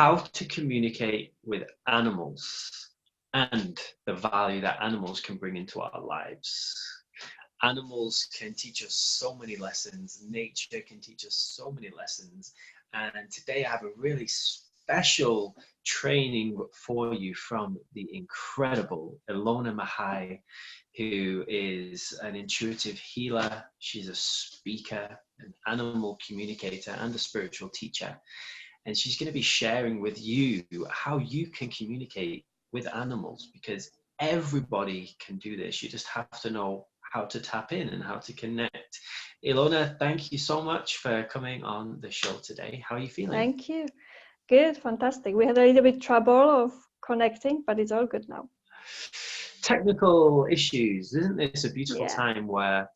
how to communicate with animals and the value that animals can bring into our lives. Animals can teach us so many lessons. Nature can teach us so many lessons. And today I have a really special training for you from the incredible Ilona Mahai, who is an intuitive healer. She's a speaker, an animal communicator, and a spiritual teacher. And she's going to be sharing with you how you can communicate with animals, because everybody can do this. You just have to know how to tap in and how to connect. Ilona, thank you so much for coming on the show today. How are you feeling? Thank you. Good, fantastic. We had a little bit trouble of connecting, but it's all good now. Technical issues. Isn't this a beautiful time where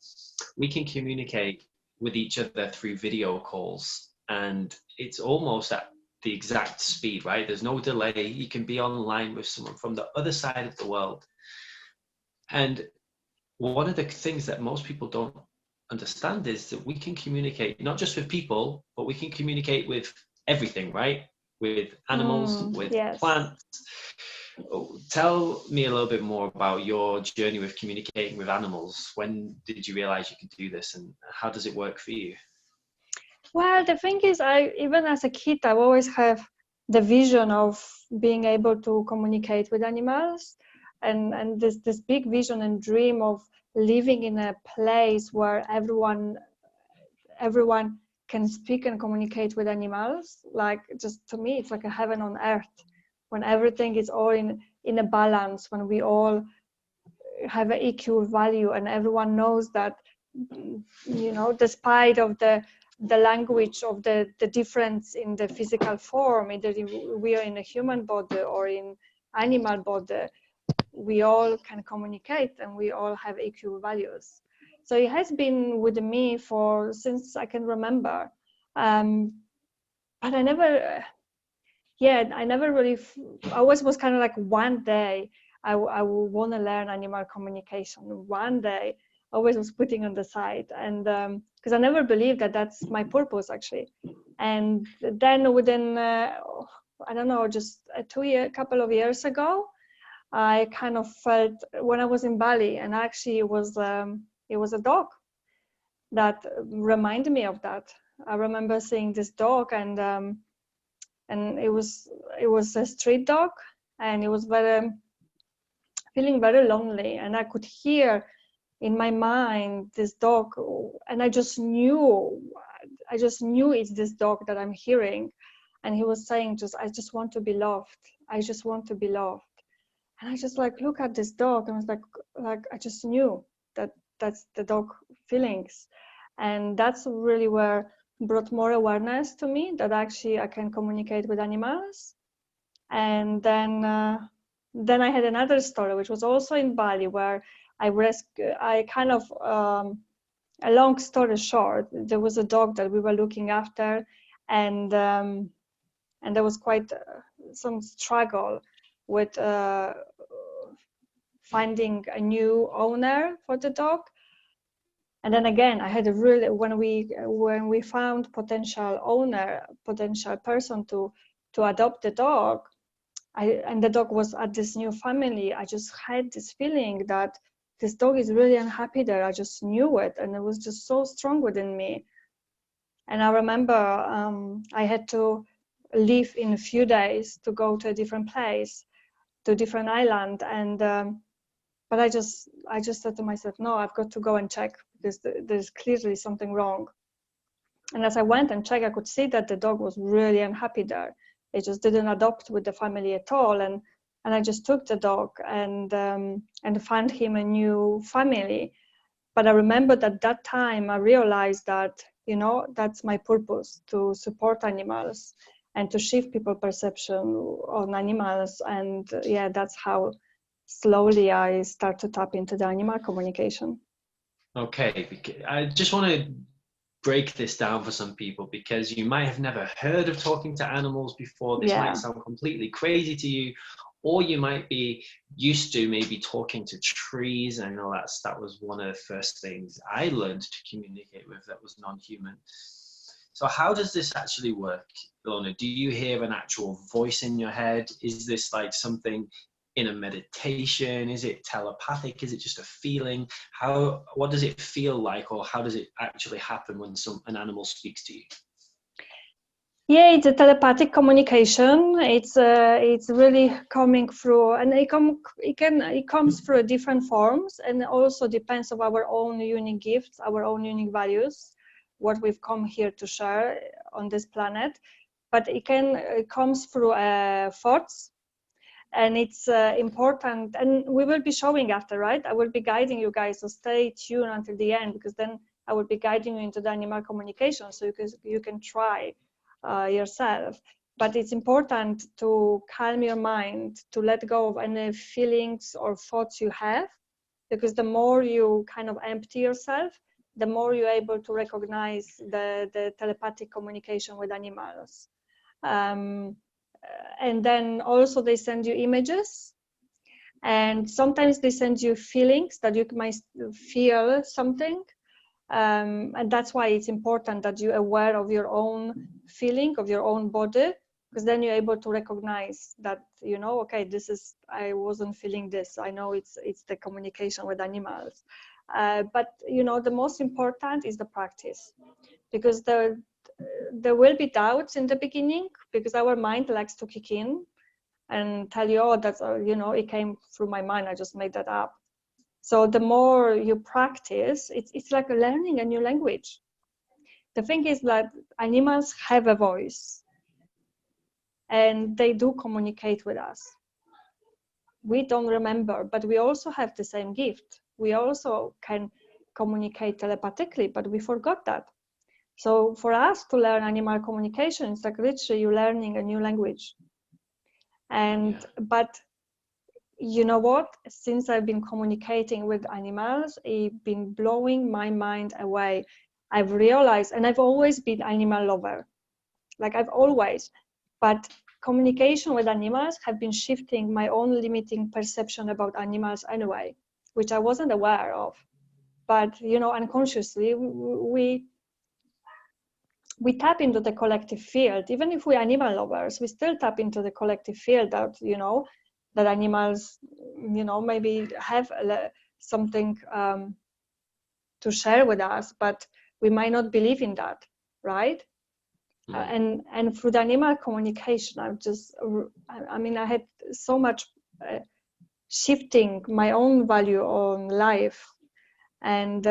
we can communicate with each other through video calls, and it's almost at the exact speed, right? There's no delay. You can be online with someone from the other side of the world. And one of the things that most people don't understand is that we can communicate not just with people, but we can communicate with everything, right? With animals, with plants. Tell me a little bit more about your journey with communicating with animals. When did you realize you could do this, and how does it work for you? Well, the thing is, even as a kid, I always have the vision of being able to communicate with animals, and this big vision and dream of living in a place where everyone can speak and communicate with animals. Like, just to me, it's like a heaven on earth, when everything is all in a balance, when we all have an equal value, and everyone knows that, you know, despite of the language of the difference in the physical form, either we are in a human body or in animal body, we all can communicate and we all have equal values. So it has been with me since I can remember, but I never really, I always was kind of like, one day I will want to learn animal communication. One day, always was putting on the side, and because I never believed that that's my purpose, actually. And then within, I don't know, just a couple of years ago, I kind of felt, when I was in Bali, and actually it was a dog that reminded me of that. I remember seeing this dog, and it was a street dog, and it was feeling very lonely, and I could hear in my mind this dog, and I just knew it's this dog that I'm hearing, and he was saying, I just want to be loved. I just want to be loved. And I just like look at this dog, and I was like I just knew that that's the dog feelings, and that's really where brought more awareness to me that actually I can communicate with animals. And then I had another story, which was also in Bali, where I kind of, a long story short, there was a dog that we were looking after, and there was quite some struggle with finding a new owner for the dog. And then again, I had when we found potential person to adopt the dog, and the dog was at this new family, I just had this feeling that this dog is really unhappy there. I just knew it, and it was just so strong within me. And I remember I had to leave in a few days to go to a different place, to a different island, and but I just said to myself, no, I've got to go and check, because there's clearly something wrong. And as I went and checked, I could see that the dog was really unhappy there. It just didn't adopt with the family at all, and I just took the dog and found him a new family. But I remembered at that time I realized that, you know, that's my purpose, to support animals and to shift people's perception on animals. And yeah, that's how slowly I start to tap into the animal communication. Okay, I just want to break this down for some people, because you might have never heard of talking to animals before. This might sound completely crazy to you, or you might be used to maybe talking to trees. I know that was one of the first things I learned to communicate with that was non-human. So how does this actually work? Ilona, do you hear an actual voice in your head? Is this like something in a meditation? Is it telepathic? Is it just a feeling? What does it feel like, or how does it actually happen when an animal speaks to you? Yeah, it's a telepathic communication. It's really coming through, and it comes through different forms, and it also depends on our own unique gifts, our own unique values, what we've come here to share on this planet. But it comes through thoughts, and it's important. And we will be showing after, right? I will be guiding you guys, so stay tuned until the end, because then I will be guiding you into the animal communication, so you can try yourself. But it's important to calm your mind, to let go of any feelings or thoughts you have, because the more you kind of empty yourself, the more you're able to recognize the telepathic communication with animals. And then also they send you images, and sometimes they send you feelings that you might feel something. And that's why it's important that you're aware of your own feeling, of your own body, because then you're able to recognize that, okay, I wasn't feeling this. I know it's the communication with animals. But the most important is the practice, because there will be doubts in the beginning, because our mind likes to kick in and tell you, oh, that's it came through my mind, I just made that up. So the more you practice, it's like learning a new language. The thing is that animals have a voice, and they do communicate with us. We don't remember, but we also have the same gift. We also can communicate telepathically, but we forgot that. So for us to learn animal communication, it's like literally you're learning a new language. But you know what? Since I've been communicating with animals, it's been blowing my mind away. I've realized, and I've always been animal lover, like I've always, but communication with animals have been shifting my own limiting perception about animals anyway, which I wasn't aware of. But unconsciously, we tap into the collective field. Even if we're animal lovers, we still tap into the collective field that that animals maybe have something to share with us, but we might not believe in that, right? And through the animal communication, I had so much shifting my own value on life. And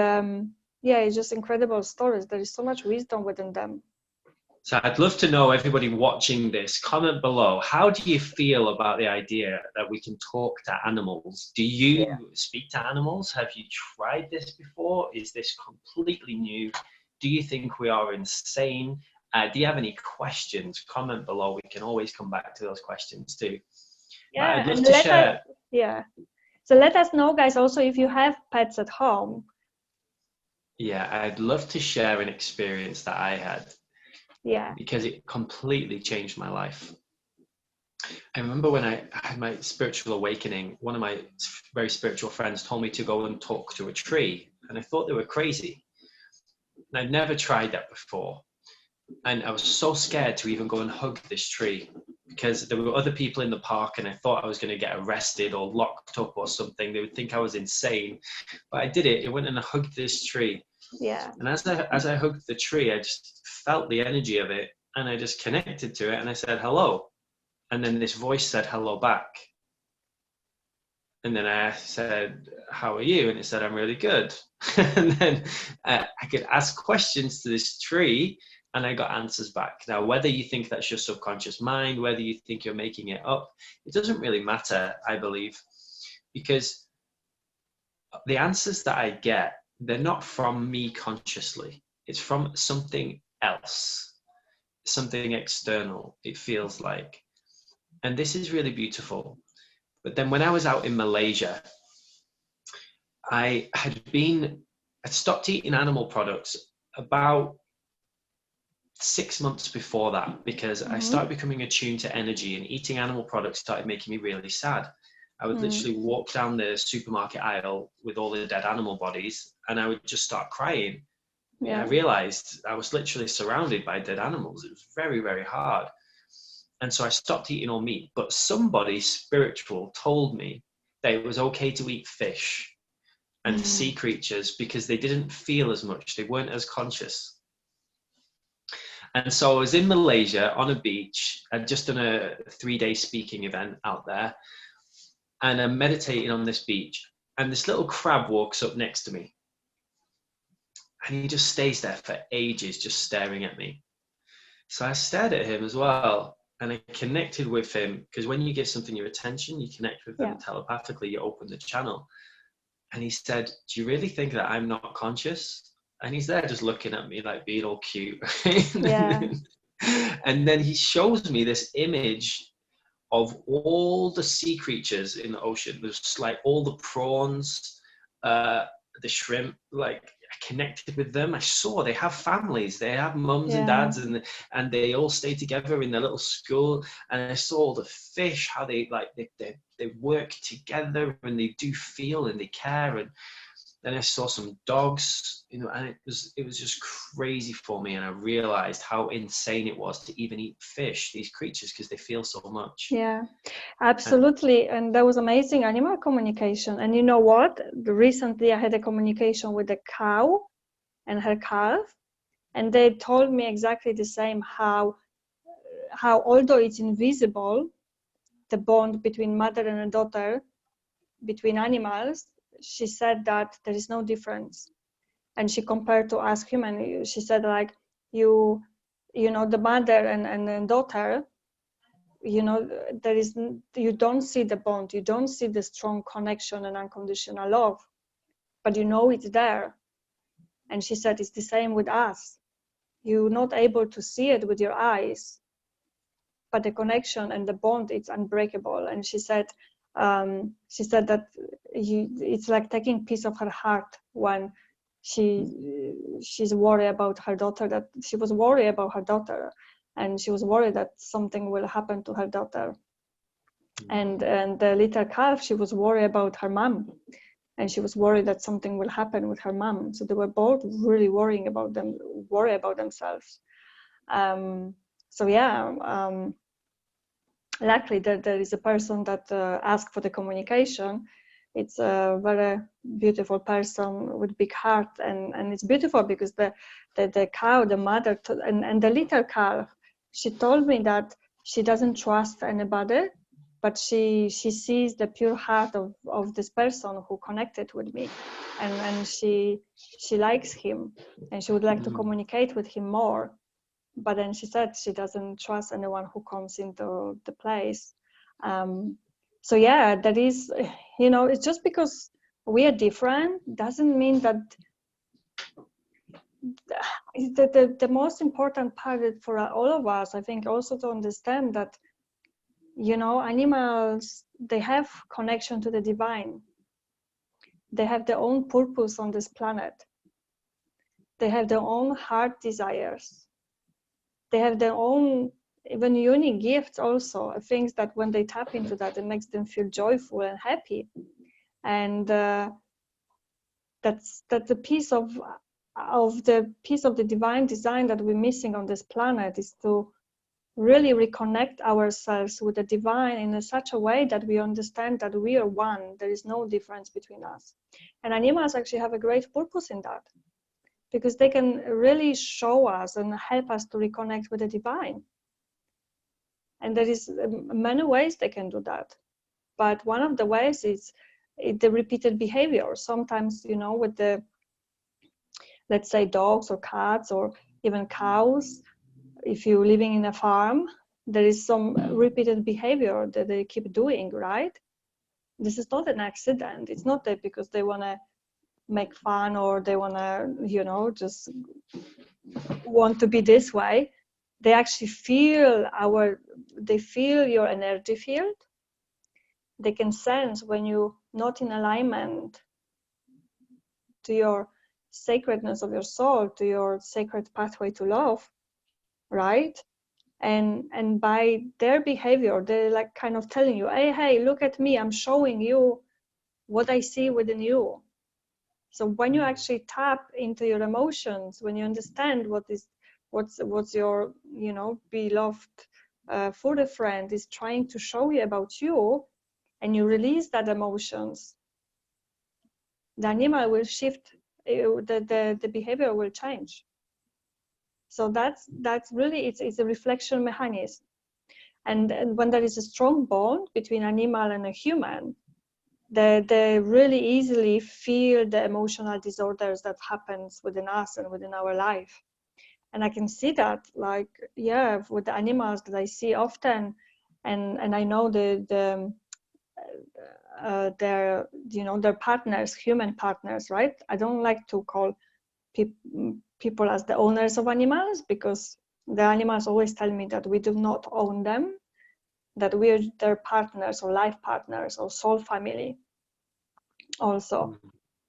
it's just incredible stories. There is so much wisdom within them. So I'd love to know, everybody watching this, comment below. How do you feel about the idea that we can talk to animals? Do you speak to animals? Have you tried this before? Is this completely new? Do you think we are insane? Do you have any questions? Comment below. We can always come back to those questions too. Yeah, I'd love to share. So let us know, guys, also if you have pets at home. Yeah, I'd love to share an experience that I had. Yeah. Because it completely changed my life. I remember when I had my spiritual awakening, one of my very spiritual friends told me to go and talk to a tree, and I thought they were crazy. And I'd never tried that before. And I was so scared to even go and hug this tree, because there were other people in the park, and I thought I was going to get arrested or locked up or something. They would think I was insane. But I did it. I went and I hugged this tree. Yeah. And as I hugged the tree, I just felt the energy of it, and I just connected to it, and I said hello, and then this voice said hello back, and then I said, how are you? And it said, I'm really good. And then I could ask questions to this tree, and I got answers back. Now, whether you think that's your subconscious mind, whether you think you're making it up, it doesn't really matter, I believe, because the answers that I get, they're not from me consciously. It's from something else, something external, it feels like. And this is really beautiful. But then when I was out in Malaysia, I had stopped eating animal products about 6 months before that, because I started becoming attuned to energy, and eating animal products started making me really sad. I would literally walk down the supermarket aisle with all the dead animal bodies, and I would just start crying. I realized I was literally surrounded by dead animals. It was very, very hard. And so I stopped eating all meat. But somebody spiritual told me that it was okay to eat fish and sea creatures because they didn't feel as much. They weren't as conscious. And so I was in Malaysia on a beach. I'd just done a 3-day speaking event out there. And I'm meditating on this beach. And this little crab walks up next to me. And he just stays there for ages, just staring at me. So I stared at him as well. And I connected with him, because when you give something your attention, you connect with them telepathically, you open the channel. And he said, do you really think that I'm not conscious? And he's there just looking at me like being all cute. And then he shows me this image of all the sea creatures in the ocean. There's like all the prawns, the shrimp, like I connected with them. I saw they have families, they have mums and dads, and they all stay together in their little school. And I saw all the fish, how they work together, and they do feel and they care. And then I saw some dogs, you know, and it was just crazy for me. And I realized how insane it was to even eat fish, these creatures, because they feel so much. Yeah, absolutely. And that was amazing animal communication. And you know what? Recently I had a communication with a cow and her calf, and they told me exactly the same, how although it's invisible, the bond between mother and a daughter, between animals, she said that there is no difference. And she compared to us human. She said, like, you know, the mother and the daughter, you know, you don't see the bond, you don't see the strong connection and unconditional love, but you know it's there. And she said it's the same with us. You're not able to see it with your eyes, but the connection and the bond, it's unbreakable. And she said that it's like taking a piece of her heart when she's worried about her daughter, that she was worried about her daughter, and she was worried that something will happen to her daughter. And the little calf, she was worried about her mom, and she was worried that something will happen with her mom. So they were both really worried about themselves. Luckily there is a person that asked for the communication. It's a very beautiful person with big heart, and it's beautiful because the cow, the mother, and the little calf, she told me that she doesn't trust anybody, but she sees the pure heart of this person who connected with me, and she likes him, and she would like to communicate with him more. But then she said she doesn't trust anyone who comes into the place. So yeah, that is, you know, it's just because we are different doesn't mean that the most important part for all of us, I think, also to understand that, you know, animals, they have connection to the divine. They have their own purpose on this planet. They have their own heart desires. They have their own even unique gifts also, things that when they tap into that, it makes them feel joyful and happy. And that's the piece of the divine design that we're missing on this planet, is to really reconnect ourselves with the divine in such a way that we understand that we are one. There is no difference between us. And animals actually have a great purpose in that, because they can really show us and help us to reconnect with the divine. And there is many ways they can do that. But one of the ways is the repeated behavior. Sometimes, you know, with the, let's say, dogs or cats or even cows, if you're living in a farm, there is some repeated behavior that they keep doing, right? This is not an accident. It's not that because they want to make fun or they want to, you know, just want to be this way. They actually feel your energy field. They can sense when you're not in alignment to your sacredness of your soul, to your sacred pathway to love, right? And by their behavior, they're like kind of telling you, hey, look at me, I'm showing you what I see within you. So when you actually tap into your emotions, when you understand what's your, you know, beloved furry friend is trying to show you about you, and you release that emotions, the animal will shift, the behavior will change. So that's really, it's a reflection mechanism. And when there is a strong bond between animal and a human, they really easily feel the emotional disorders that happens within us and within our life. And I can see that, like, yeah, with the animals that I see often, and I know their, you know, their partners, human partners, right? I don't like to call people as the owners of animals, because the animals always tell me that we do not own them, that we're their partners or life partners or soul family also.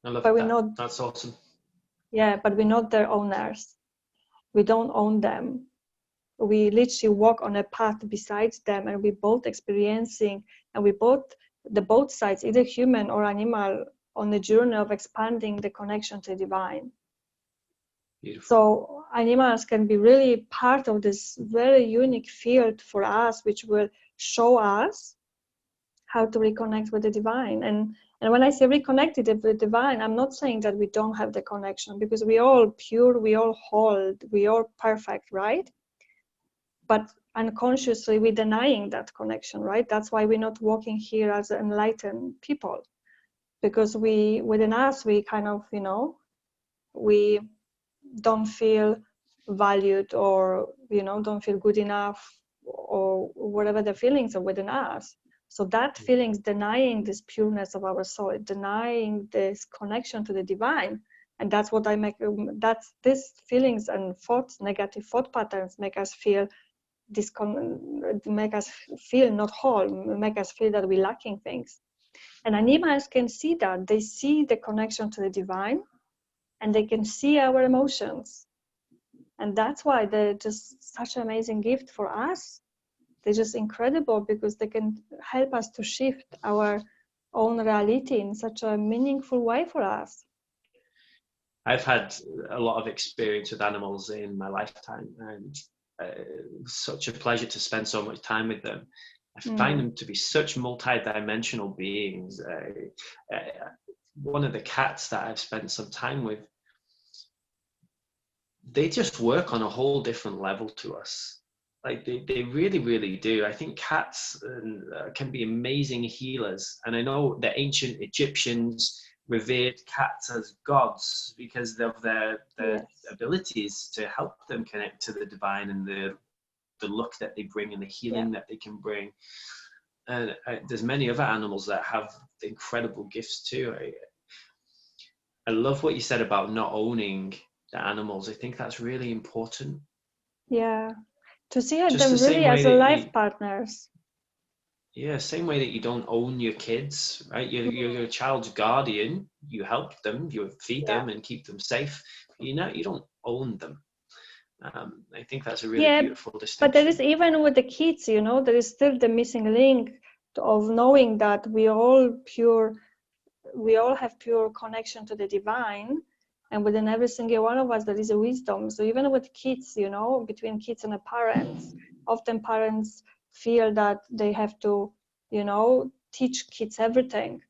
I love But we're that. not, That's awesome. yeah, but we're not their owners. We don't own them. We literally walk on a path beside them, and we both experiencing, and we both, the both sides, either human or animal, on the journey of expanding the connection to the divine. Beautiful. So animals can be really part of this very unique field for us, which will show us how to reconnect with the divine. And when I say reconnected with the divine, I'm not saying that we don't have the connection, because we all pure, we all whole, we all perfect, right? But unconsciously we're denying that connection, right? That's why we're not walking here as enlightened people, because we, within us, we kind of, you know, we don't feel valued, or, you know, don't feel good enough, or whatever the feelings are within us. So that feelings denying this pureness of our soul, denying this connection to the divine. And that's what I make, that's this feelings and thoughts, negative thought patterns make us feel make us feel not whole, make us feel that we're lacking things. And animals can see that. They see the connection to the divine, and they can see our emotions. And that's why they're just such an amazing gift for us. They're just incredible, because they can help us to shift our own reality in such a meaningful way for us. I've had a lot of experience with animals in my lifetime, and such a pleasure to spend so much time with them. I find them to be such multi-dimensional beings. One of the cats that I've spent some time with, they just work on a whole different level to us. Like they really, really do. I think cats can be amazing healers. And I know the ancient Egyptians revered cats as gods because of their Yes. abilities to help them connect to the divine, and the look that they bring and the healing that they can bring. And there's many other animals that have incredible gifts too. I love what you said about not owning the animals. I think that's really important. Yeah. To see Just them the same really way as a that life partners. yeah, same way that you don't own your kids, right? You're your child's guardian. You help them, you feed Yeah. them and keep them safe. You don't own them. I think that's a really Yeah, beautiful but there is, distinction. even with the kids, you know, there is still the missing link of knowing that we all pure, we all have pure connection to the divine, and within every single one of us there is a wisdom. So even with kids, you know, between kids and the parents, often parents feel that they have to, you know, teach kids everything,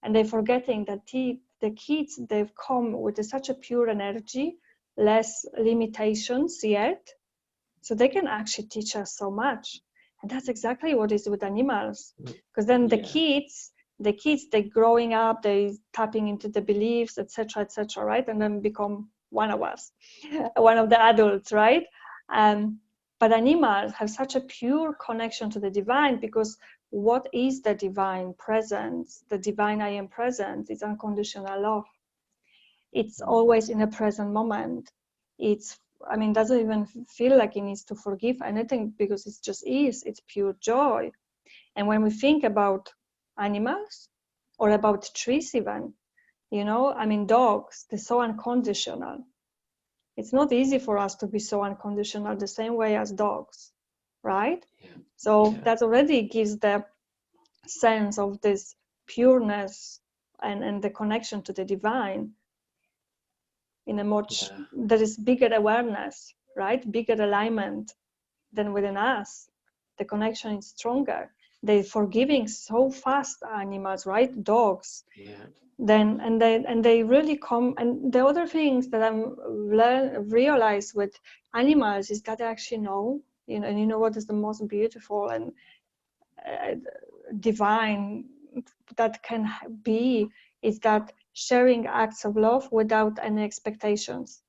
and they're forgetting that the kids, they've come with such a pure energy, less limitations yet, so they can actually teach us so much. And that's exactly what is with animals, because then the kids, they growing up, they tapping into the beliefs, etc., right, and then become one of us, one of the adults, right? But animals have such a pure connection to the divine, because what is the divine presence? The divine I am presence is unconditional love. It's always in a present moment. It's, I mean, doesn't even feel like it needs to forgive anything, because it just is. It's pure joy. And when we think about animals, or about trees even, you know, I mean, dogs, they're so unconditional. It's not easy for us to be so unconditional the same way as dogs, right? So that already gives the sense of this pureness and the connection to the divine. in a much, there is bigger awareness, right? Bigger alignment than within us. The connection is stronger. They're forgiving so fast, animals, right? Dogs. Yeah. Then and they really come. And the other things that I'm realize with animals is that they actually know, and you know what is the most beautiful and divine that can be, is that sharing acts of love without any expectations.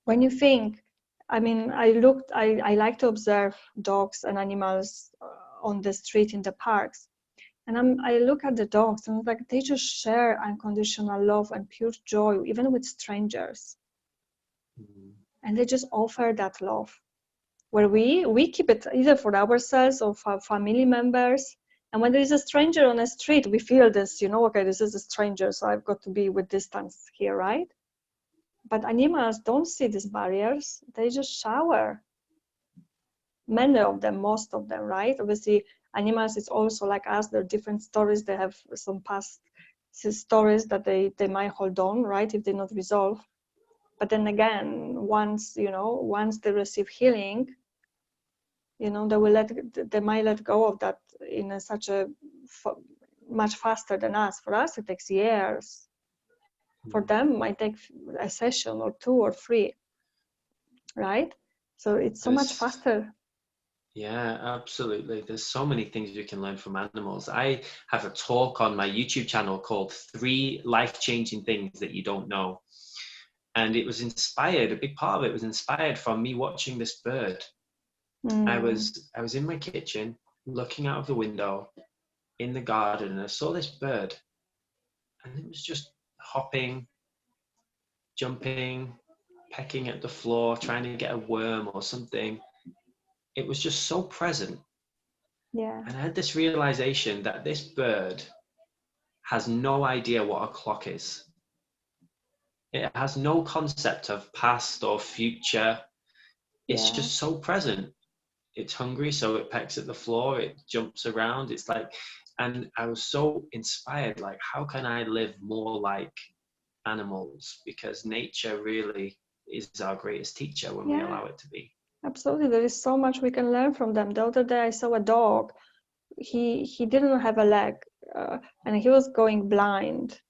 When you think, I mean, I like to observe dogs and animals on the street in the parks, and I look at the dogs and like they just share unconditional love and pure joy even with strangers. And they just offer that love, where we keep it either for ourselves or for family members. And when there is a stranger on the street, we feel this, okay, this is a stranger, so I've got to be with distance here, right? But animals don't see these barriers. They just shower. Many of them, most of them, right? Obviously, animals, it's also like us. There are different stories. They have some past stories that they might hold on, right, if they're not resolved. But then again, once they receive healing, they might let go of that in such a much faster than us. For us, it takes years. For them, it might take a session or 2 or 3, right? So it's so much faster. Yeah, absolutely. There's so many things we can learn from animals. I have a talk on my YouTube channel called 3 Life-Changing Things That You Don't Know. And it was inspired, a big part of it was inspired from me watching this bird. I was in my kitchen looking out of the window in the garden, and I saw this bird, and it was just hopping, jumping, pecking at the floor, trying to get a worm or something. It was just so present. Yeah. And I had this realization that this bird has no idea what a clock is. It has no concept of past or future. It's just so present. It's hungry, so it pecks at the floor, it jumps around. It's like, and I was so inspired, like, how can I live more like animals? Because nature really is our greatest teacher when we allow it to be. Absolutely. There is so much we can learn from them. The other day I saw a dog. He didn't have a leg, and he was going blind,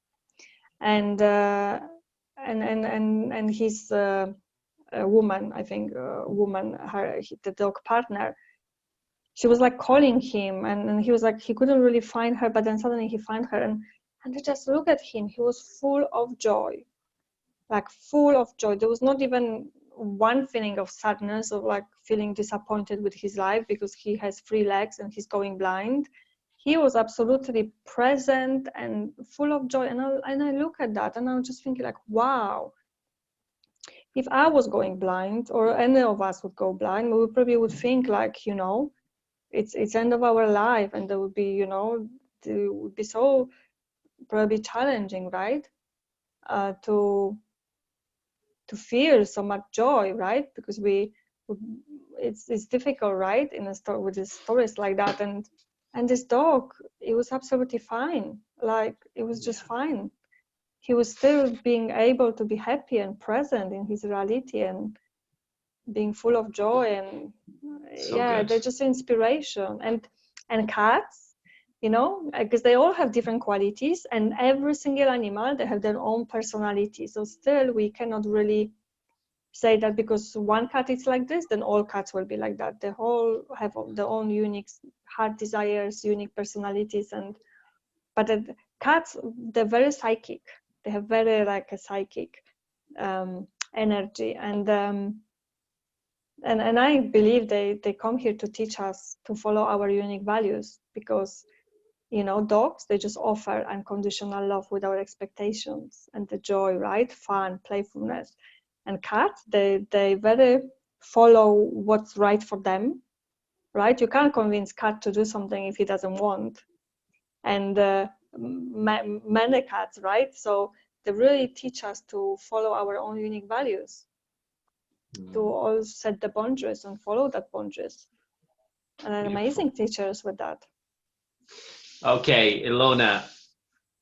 and he's a woman, I think, the dog partner. She was like calling him, and he was like, he couldn't really find her, but then suddenly he found her, and they just look at him. He was full of joy, like full of joy. There was not even one feeling of sadness or like feeling disappointed with his life because he has 3 legs and he's going blind. He was absolutely present and full of joy. And I look at that and I'm just thinking like, wow, if I was going blind or any of us would go blind, we probably would think like, it's end of our life, and there would be, it would be so probably challenging, right? To feel so much joy, right? Because it's difficult, right? In a story with these stories like that, and this dog, it was absolutely fine. Like it was just fine. He was still being able to be happy and present in his reality and being full of joy, and they're just inspiration. And cats, because they all have different qualities, and every single animal, they have their own personality. So still we cannot really say that because one cat is like this, then all cats will be like that. They all have their own unique heart desires, unique personalities. But the cats, they're very psychic. They have very like a psychic energy, and I believe they come here to teach us to follow our unique values, because dogs, they just offer unconditional love without expectations, and the joy, right? Fun, playfulness. And cats, they very follow what's right for them, right? You can't convince cat to do something if he doesn't want. And many cats, right? So they really teach us to follow our own unique values, to all set the boundaries and follow that boundaries. And amazing teachers with that. Okay, Ilona,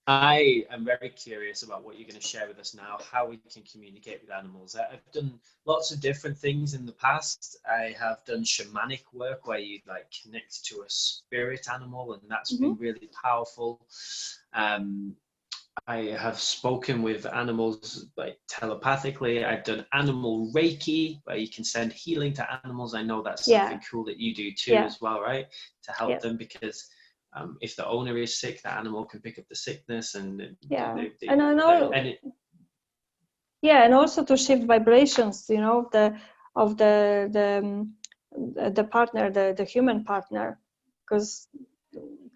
I am very curious about what you're going to share with us now, how we can communicate with animals. I've done lots of different things in the past. I have done shamanic work where you like connect to a spirit animal, and that's been really powerful. Um, I have spoken with animals like telepathically. I've done animal Reiki, where you can send healing to animals. I know that's something cool that you do too, as well, right? To help them, because if the owner is sick, the animal can pick up the sickness, and and I know, and also to shift vibrations, you know, of the partner, the human partner, because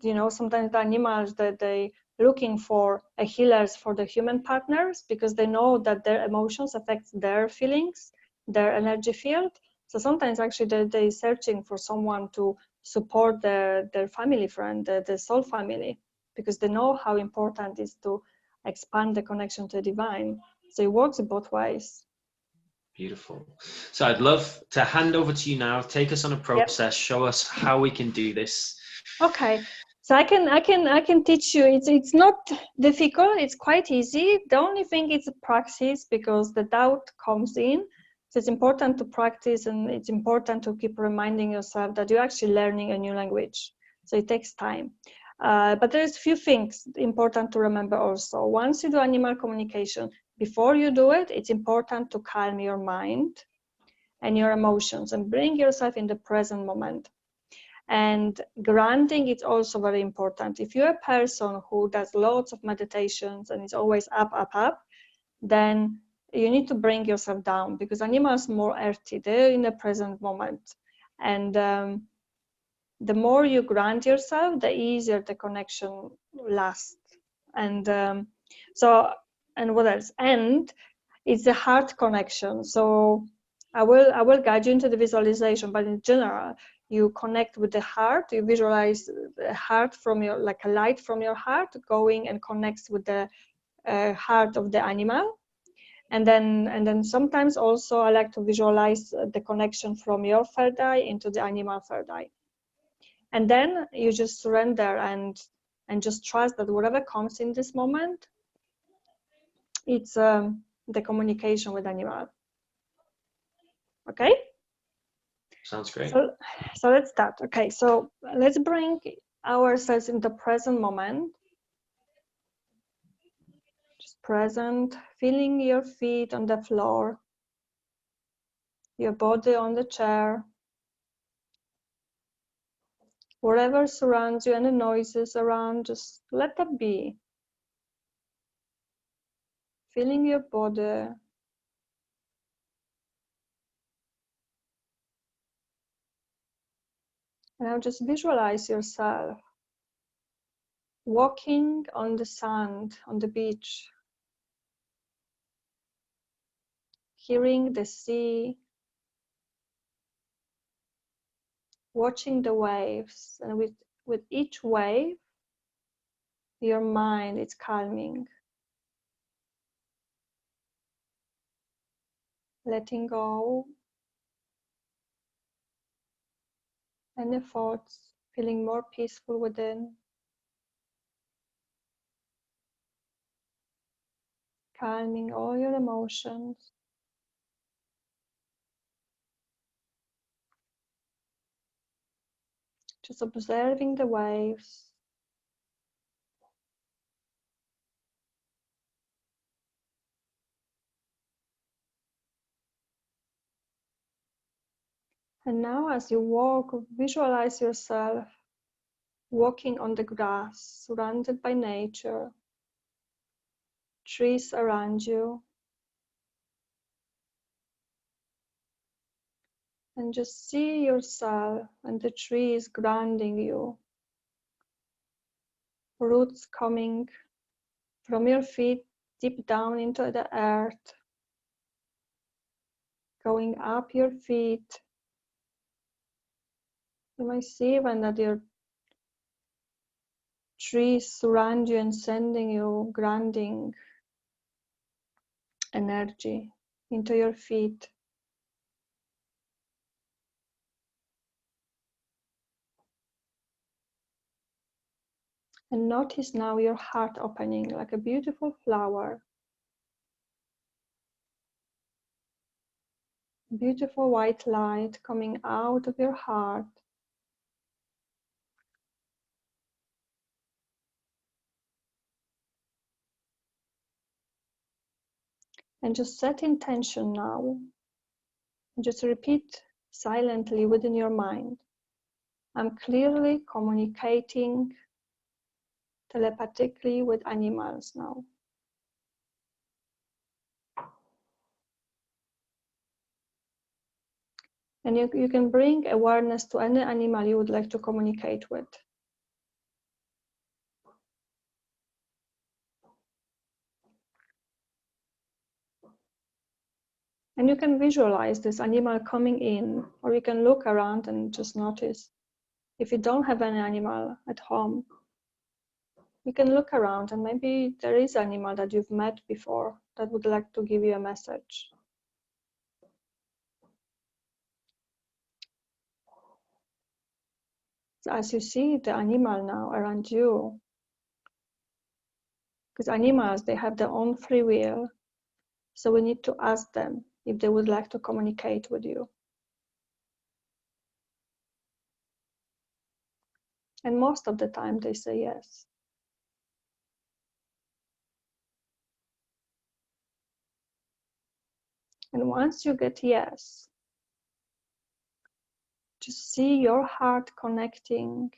you know sometimes the animals that they looking for healers for the human partners because they know that their emotions affect their feelings, their energy field. So sometimes actually they searching for someone to support their family friend, the soul family, because they know how important it is to expand the connection to the divine. So it works in both ways. Beautiful. So I'd love to hand over to you now. Take us on a process. Show us how we can do this. Okay. So I can teach you. It's not difficult. It's quite easy. The only thing is practice, because the doubt comes in. So it's important to practice, and it's important to keep reminding yourself that you're actually learning a new language. So it takes time. But there's a few things important to remember also. Once you do animal communication, before you do it, it's important to calm your mind and your emotions and bring yourself in the present moment. And grounding is also very important. If you're a person who does lots of meditations and is always up, then you need to bring yourself down, because animals are more earthy, they're in the present moment. And the more you ground yourself, the easier the connection lasts. And and what else? And it's a heart connection. So I will guide you into the visualization, but in general, you connect with the heart. You visualize the heart from your, like a light from your heart going and connects with the heart of the animal. And then sometimes also I like to visualize the connection from your third eye into the animal third eye. And then you just surrender and just trust that whatever comes in this moment, it's the communication with animal. Okay? Sounds great. So let's start. Okay, so let's bring ourselves in the present moment. Just present, feeling your feet on the floor, your body on the chair, whatever surrounds you, and the noises around, just let that be. Feeling your body. And now just visualize yourself walking on the sand, on the beach, hearing the sea, watching the waves, and with each wave, your mind is calming, letting go any thoughts, feeling more peaceful within, calming all your emotions. Just observing the waves. And now as you walk, visualize yourself walking on the grass, surrounded by nature, trees around you. And just see yourself and the trees grounding you. Roots coming from your feet deep down into the earth, going up your feet. You might see even that your trees surround you and sending you grounding energy into your feet. And notice now your heart opening like a beautiful flower. Beautiful white light coming out of your heart. And just set intention now. Just repeat silently within your mind. I'm clearly communicating telepathically with animals now. And you can bring awareness to any animal you would like to communicate with. And you can visualize this animal coming in, or you can look around and just notice. If you don't have any animal at home, you can look around and maybe there is an animal that you've met before that would like to give you a message. So as you see the animal now around you, because animals, they have their own free will, so we need to ask them if they would like to communicate with you. And most of the time they say yes. And once you get yes, just see your heart connecting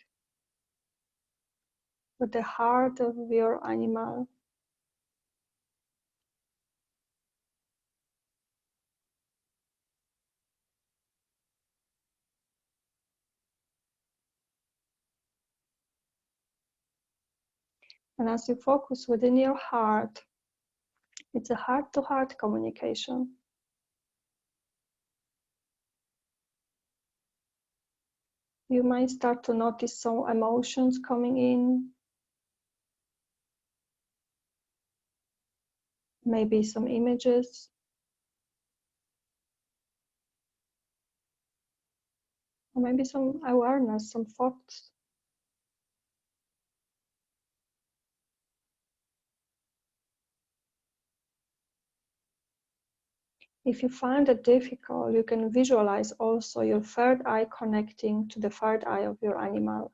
with the heart of your animal. And as you focus within your heart, it's a heart-to-heart communication. You might start to notice some emotions coming in, maybe some images, or maybe some awareness, some thoughts. If you find it difficult, you can visualize also your third eye connecting to the third eye of your animal.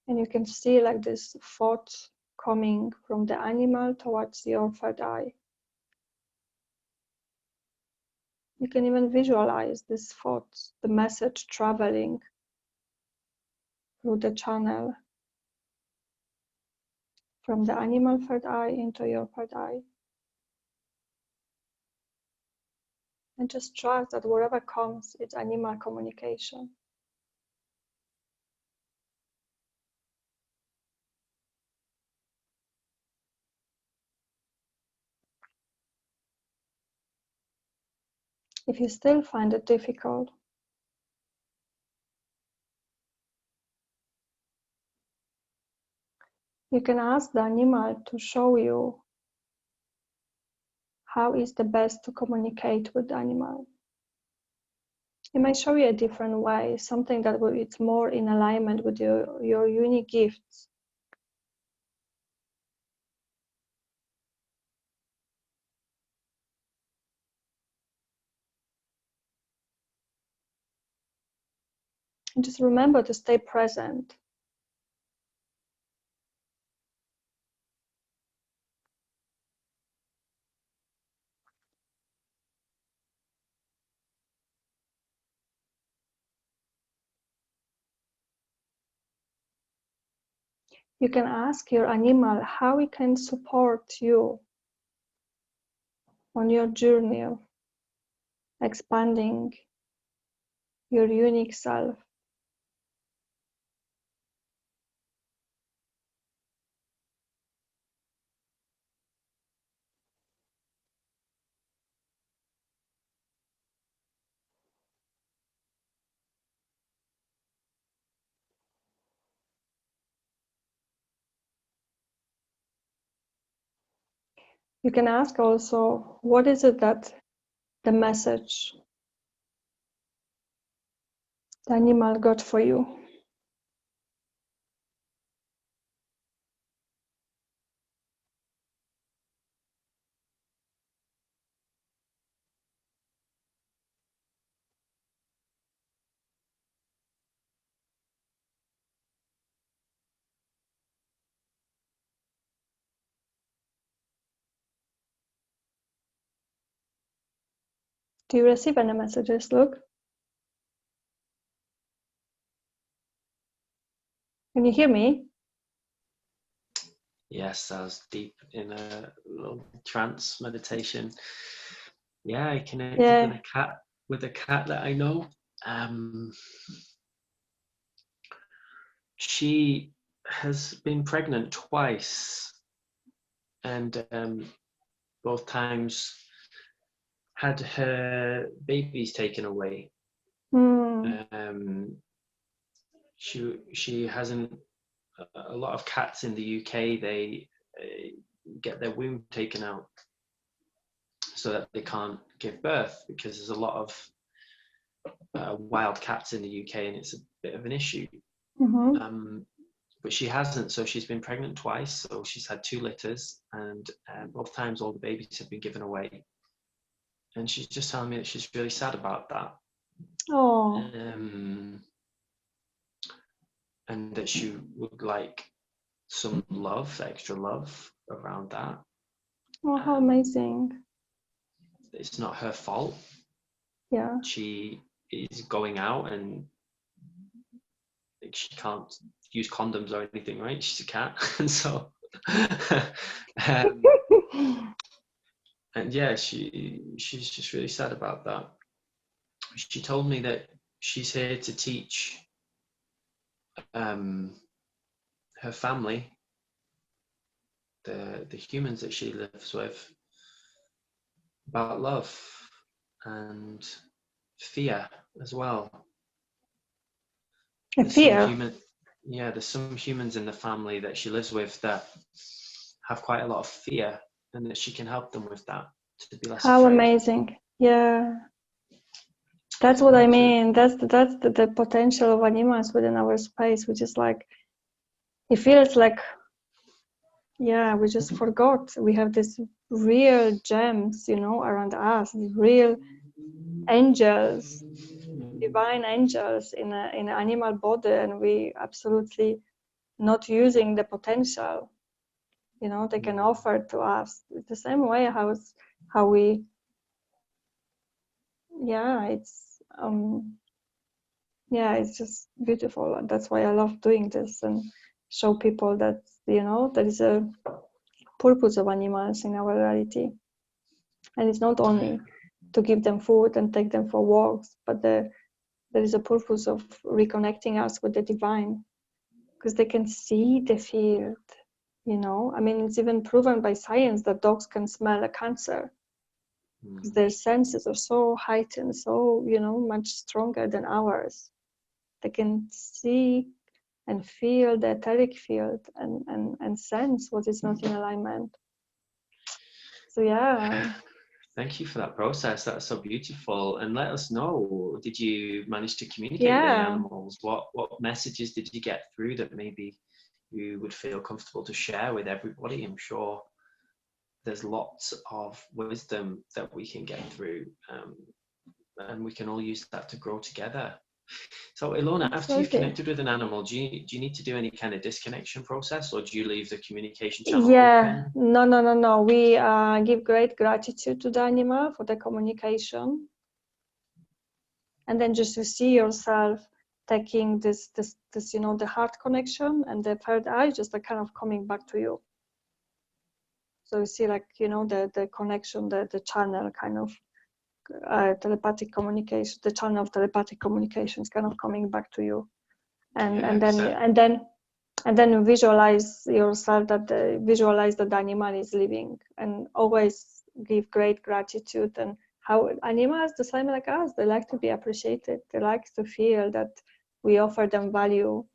And you can see like this thought coming from the animal towards your third eye. You can even visualize this thought, the message traveling through the channel from the animal third eye into your third eye. And just trust that wherever comes, it's animal communication. If you still find it difficult, you can ask the animal to show you how is the best to communicate with the animal. It might show you a different way, something that it's more in alignment with your unique gifts. And just remember to stay present. You can ask your animal how it can support you on your journey of expanding your unique self. You can ask also, what is it that the message the animal got for you? Do you receive any messages, Luke? Can you hear me? Yes, I was deep in a little trance meditation. Yeah, I connected with a cat that I know. She has been pregnant twice, and both times had her babies taken away. She hasn't. A lot of cats in the UK, they get their womb taken out so that they can't give birth, because there's a lot of wild cats in the UK, and it's a bit of an issue. But she hasn't, so she's been pregnant twice, so she's had 2 litters, and both times all the babies have been given away. And she's just telling me that she's really sad about that. Oh. And that she would like some love, extra love around that. Oh, how amazing. It's not her fault. Yeah. She is going out and she can't use condoms or anything, right? She's a cat. And so and yeah, she's just really sad about that. She told me that she's here to teach her family, the humans that she lives with, about love and fear as well. Fear? There's some humans in the family that she lives with that have quite a lot of fear, and that she can help them with that, to be less How afraid. amazing. Yeah. That's what I mean. That's the potential of animals within our space, which is like, it feels like, yeah, we just forgot. We have these real gems, around us, real angels, divine angels in an animal body, and we absolutely not using the potential, they can offer to us. It's the same way how we, it's just beautiful. And that's why I love doing this and show people that, there is a purpose of animals in our reality. And it's not only to give them food and take them for walks, but there is a purpose of reconnecting us with the divine, because they can see the field, I mean, it's even proven by science that dogs can smell a cancer, because their senses are so heightened, so, much stronger than ours. They can see and feel the etheric field and sense what is not in alignment. So yeah. Thank you for that process. That's so beautiful. And let us know, did you manage to communicate with any animals? What messages did you get through that maybe you would feel comfortable to share with everybody? I'm sure there's lots of wisdom that we can get through, and we can all use that to grow together. So Ilona, after you've connected with an animal, do you need to do any kind of disconnection process, or do you leave the communication channel open? No. We give great gratitude to the animal for the communication, and then just to see yourself taking this the heart connection and the third eye, just like kind of coming back to you. So you see, like, the connection, the channel kind of telepathic communication, the channel of telepathic communication is kind of coming back to you, and then visualize yourself visualize that the animal is living, and always give great gratitude. And how animals, the same like us, they like to be appreciated, they like to feel that we offer them value.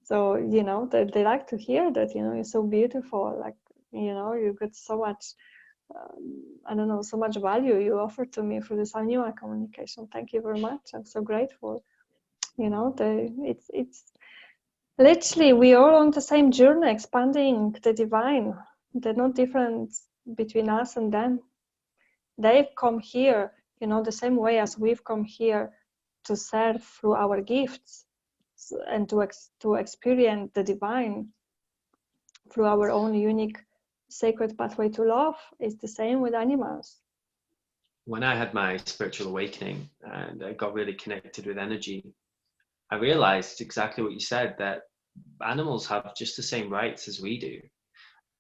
So they like to hear that you're so beautiful, like you got so much so much value you offer to me for this animal communication. Thank you very much. I'm so grateful. It's literally we are on the same journey, expanding the divine. There's no difference between us and them. They've come here, the same way as we've come here to serve through our gifts and to experience the divine through our own unique sacred pathway to love. Is the same with animals. When I had my spiritual awakening and I got really connected with energy, I realized exactly what you said, that animals have just the same rights as we do.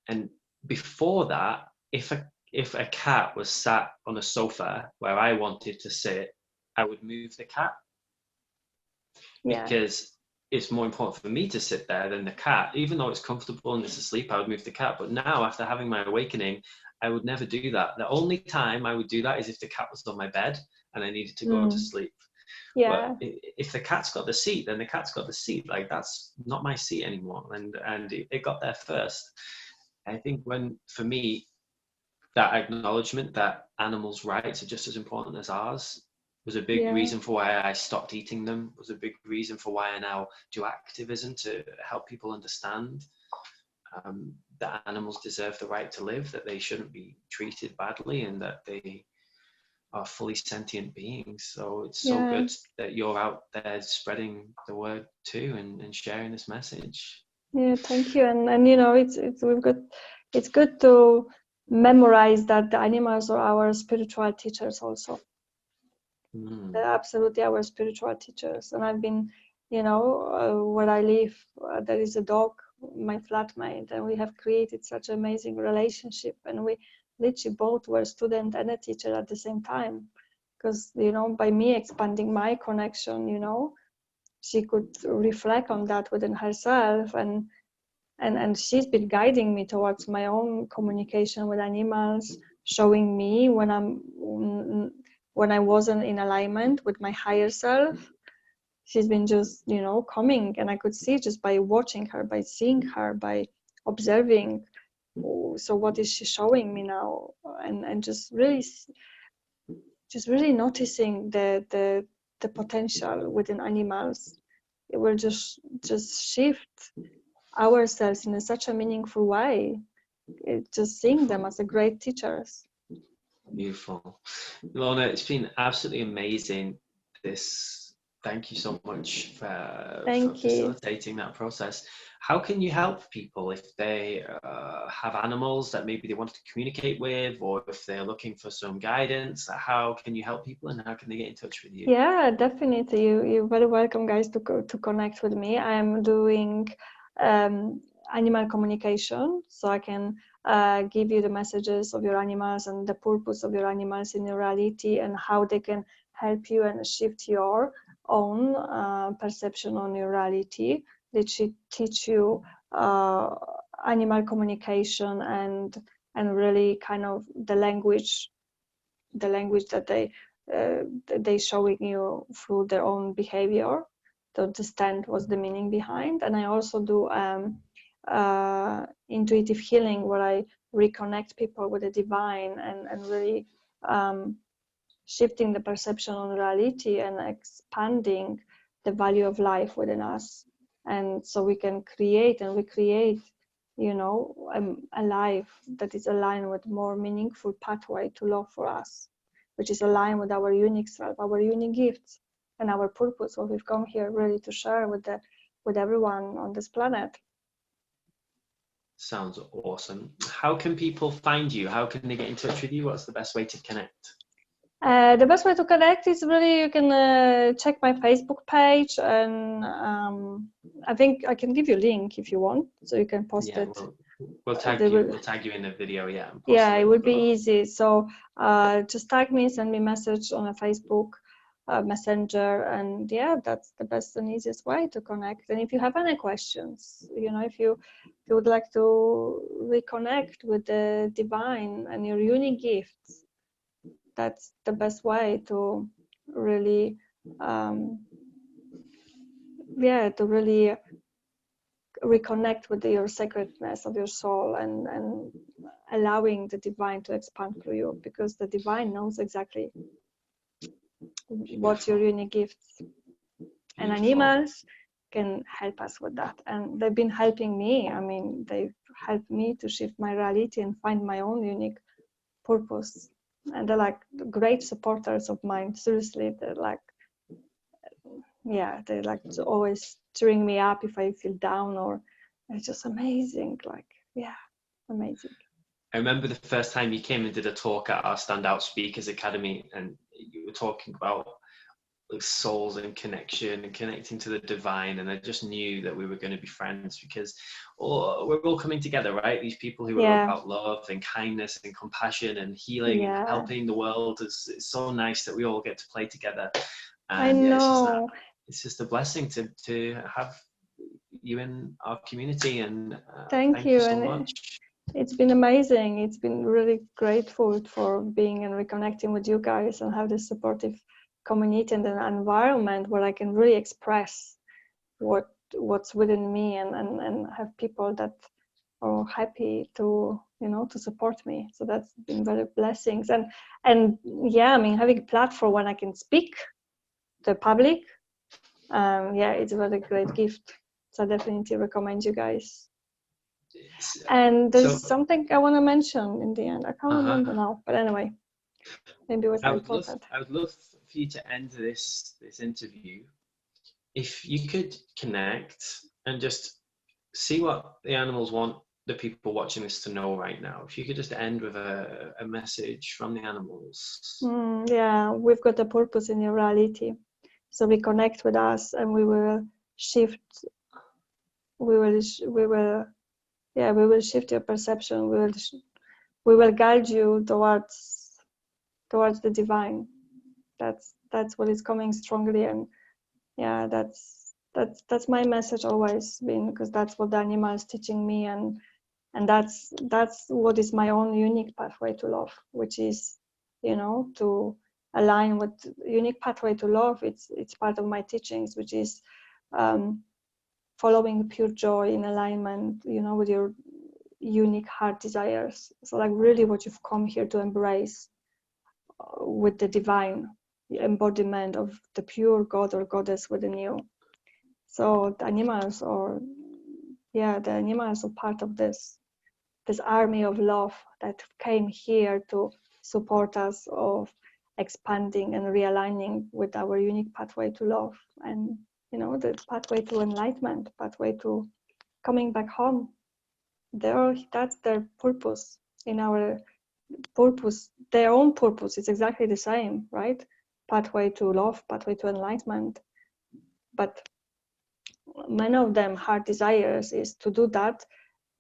And before that, if a cat was sat on a sofa where I wanted to sit, I would move the cat. Yeah. Because it's more important for me to sit there than the cat. Even though it's comfortable and it's asleep, I would move the cat. But now, after having my awakening, I would never do that. The only time I would do that is if the cat was on my bed and I needed to go to sleep. Yeah. But if the cat's got the seat, then the cat's got the seat. Like, that's not my seat anymore. And it got there first. I think for me, that acknowledgement that animals' rights are just as important as ours was a big reason for why I stopped eating them, was a big reason for why I now do activism to help people understand that animals deserve the right to live, that they shouldn't be treated badly, and that they are fully sentient beings. So it's so good that you're out there spreading the word too, and sharing this message. Yeah, thank you. And it's good to memorize that the animals are our spiritual teachers also. They're absolutely our spiritual teachers. And I've been, where I live, there is a dog, my flatmate, and we have created such an amazing relationship. And we literally both were student and a teacher at the same time. Because, by me expanding my connection, she could reflect on that within herself, and she's been guiding me towards my own communication with animals, showing me when I wasn't in alignment with my higher self. She's been just coming, and I could see just by watching her, by seeing her, by observing, so what is she showing me now, and just really noticing the potential within animals. It will just shift ourselves in such a meaningful way. Just seeing them as a great teachers. Beautiful. Lorna, it's been absolutely amazing. Thank you so much for facilitating that process. How can you help people if they have animals that maybe they want to communicate with, or if they're looking for some guidance? How can you help people, and how can they get in touch with you? Yeah, definitely. You're very welcome, guys, to connect with me. I'm doing animal communication, so I can give you the messages of your animals and the purpose of your animals in your reality, and how they can help you and shift your own perception on your reality. They should teach you animal communication and really kind of the language that they showing you through their own behavior to understand what's the meaning behind. And I also do intuitive healing, where I reconnect people with the divine and really shifting the perception on reality and expanding the value of life within us. And so we can create and recreate, a life that is aligned with more meaningful pathway to love for us, which is aligned with our unique self, our unique gifts, and our purpose, what we've come here really to share with everyone on this planet. Sounds awesome. How can people find you? How can they get in touch with you? What's the best way to connect? The best way to connect is really, you can check my Facebook page, and I think I can give you a link if you want, so you can post it. We'll tag you. We'll tag you in the video. Yeah. Yeah, it would be easy. So just tag me, send me a message on a Facebook Messenger, and yeah, that's the best and easiest way to connect. And if you have any questions, if you would like to reconnect with the divine and your unique gifts, that's the best way to really reconnect with your sacredness of your soul, and allowing the divine to expand through you, because the divine knows exactly what's your unique gifts. And animals can help us with that, and they've been helping me. I mean, they've helped me to shift my reality and find my own unique purpose, and they're like great supporters of mine. Seriously, they're like, yeah, they're like always cheering me up if I feel down, or it's just amazing. Like, yeah, amazing. I remember the first time you came and did a talk at our Standout Speakers Academy, and you were talking about like souls and connection and connecting to the divine, and I just knew that we were going to be friends because we're all coming together, right? These people who are about love and kindness and compassion and healing and helping the world. It's so nice that we all get to play together. And I know. It's just a blessing to have you in our community, and thank you so much. It's been amazing. It's been really grateful for being and reconnecting with you guys and have this supportive community and an environment where I can really express what's within me and have people that are happy to, you know, to support me. So that's been very blessings. And yeah, I mean, having a platform when I can speak to the public, it's a very great gift. So I definitely recommend you guys. And there's something I want to mention in the end. I can't remember now, but anyway, maybe it was important. I would love for you to end this interview. If you could connect and just see what the animals want the people watching this to know right now. If you could just end with a message from the animals. Yeah, we've got a purpose in your reality. So we connect with us and we will shift. We will shift your perception. We will guide you towards the divine. That's what is coming strongly, and yeah, that's my message always been, because that's what the animal is teaching me, and that's what is my own unique pathway to love, which is, you know, to align with unique pathway to love. It's part of my teachings, which is following pure joy in alignment, you know, with your unique heart desires. So like really what you've come here to embrace with the divine, the embodiment of the pure God or goddess within you. So the animals are part of this army of love that came here to support us of expanding and realigning with our unique pathway to love, and, you know, the pathway to enlightenment, pathway to coming back home. That's their purpose. In our purpose, their own purpose is exactly the same, right? Pathway to love, pathway to enlightenment. But many of them heart desires is to do that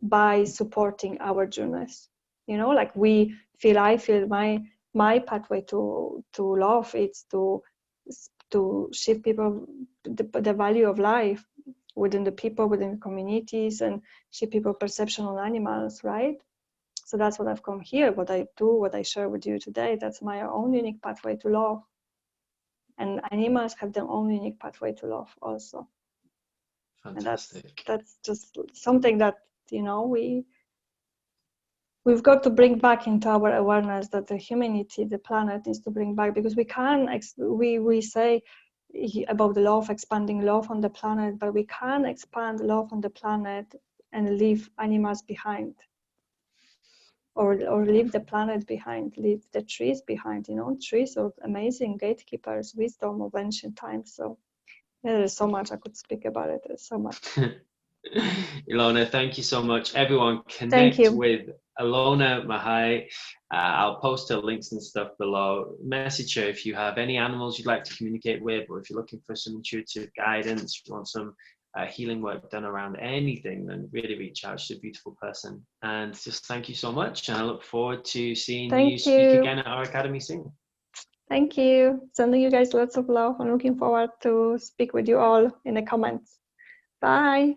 by supporting our journeys. You know, like I feel my pathway to love, it's to shift people the value of life within the people, within the communities, and shift people perception on animals, right? So that's what I've come here, what I do, what I share with you today. That's my own unique pathway to love. And animals have their own unique pathway to love also. Fantastic. And that's just something that, you know, we've got to bring back into our awareness, that the humanity, the planet, needs to bring back, because we say about the love, expanding love on the planet, but we can't expand love on the planet and leave animals behind, or leave the planet behind, leave the trees behind. You know, trees are amazing gatekeepers, wisdom of ancient times. So yeah, there's so much I could speak about it. There's so much. Ilona, thank you so much. Everyone, connect with Ilona Mahai. I'll post her links and stuff below. Message her if you have any animals you'd like to communicate with, or if you're looking for some intuitive guidance, if you want some healing work done around anything, then really reach out. She's a beautiful person. And just thank you so much. And I look forward to seeing you speak again at our academy soon. Thank you. Sending you guys lots of love. I'm looking forward to speak with you all in the comments. Bye.